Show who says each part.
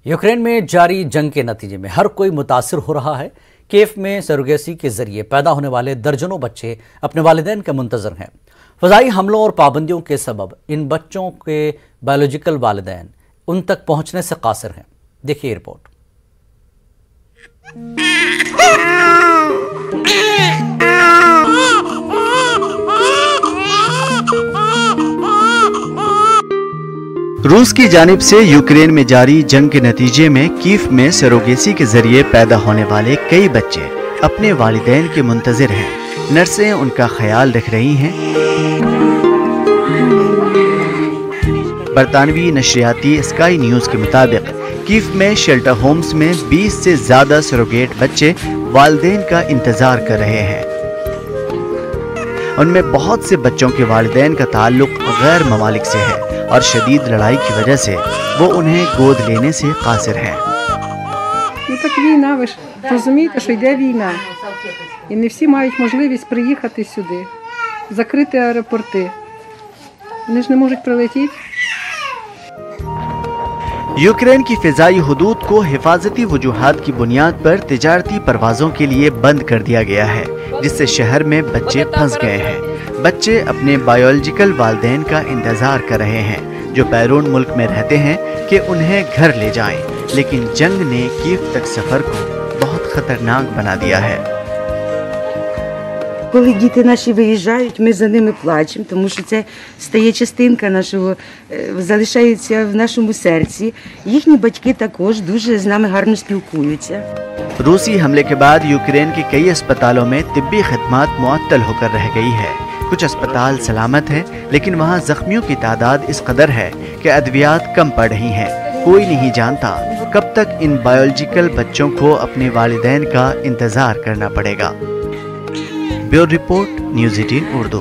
Speaker 1: Ukraine में जारी जंग के नतीजे में हर कोई मुतासिर हो रहा है। कीव में सरोगेसी के जरिए पैदा होने वाले दर्जनों बच्चे अपने वालिदैन के मुंतजर हैं। फ़ज़ाई हमलों और पाबंदियों के सबब इन बच्चों के बायोलॉजिकल वालिदैन उन तक पहुंचने से कासिर हैं। देखिए रिपोर्ट।
Speaker 2: रूस की जानिब से यूक्रेन में जारी जंग के नतीजे में कीव में सरोगेसी के जरिए पैदा होने वाले कई बच्चे अपने वालिदैन के मुंतजिर हैं। नर्सें उनका ख्याल रख रही हैं। बरतानवी नशरियाती स्काई न्यूज़ के मुताबिक कीव में शेल्टर होम्स में 20 से ज्यादा सरोगेट बच्चे वालिदैन का इंतजार कर रहे हैं। उनमें बहुत से बच्चों के वालिदैन का ताल्लुक गैर ममालिक से है और शदीद लड़ाई की वजह से वो उन्हें गोद लेने से कासिर हैं।
Speaker 3: Так війна, ви ж розумієте, що йде війна. І не всі мають можливість приїхати сюди, закрити аеропорти. Вони ж не можуть прилетіти.
Speaker 2: यूक्रेन की फ़िज़ाई हुदूद को हिफाजती वजूहात की बुनियाद पर तिजारती परवाज़ों के लिए बंद कर दिया गया है, जिससे शहर में बच्चे फंस गए हैं। बच्चे अपने बायोलॉजिकल वालिदैन का इंतज़ार कर रहे हैं जो बैरून मुल्क में रहते हैं कि उन्हें घर ले जाएं, लेकिन जंग ने कीव तक सफ़र को बहुत ख़तरनाक बना दिया है।
Speaker 4: Коли діти наші виїжджають, ми за ними плачемо, тому що це стає частинка нашого, залишається в нашому серці. Їхні батьки також дуже з нами гарно спілкуються.
Speaker 2: रूसी हमले के बाद यूक्रेन के कई अस्पतालों में तिब्बी खदमात मुअत्तल होकर रह गई है। कुछ अस्पताल सलामत हैं, लेकिन वहाँ जख्मियों की तादाद इस कदर है कि अद्वियात कम पड़ रही हैं। कोई नहीं जानता कब तक इन बायोलॉजिकल बच्चों को अपने वालिदैन का इंतजार करना पड़ेगा। Bureau report, news 18 Urdu.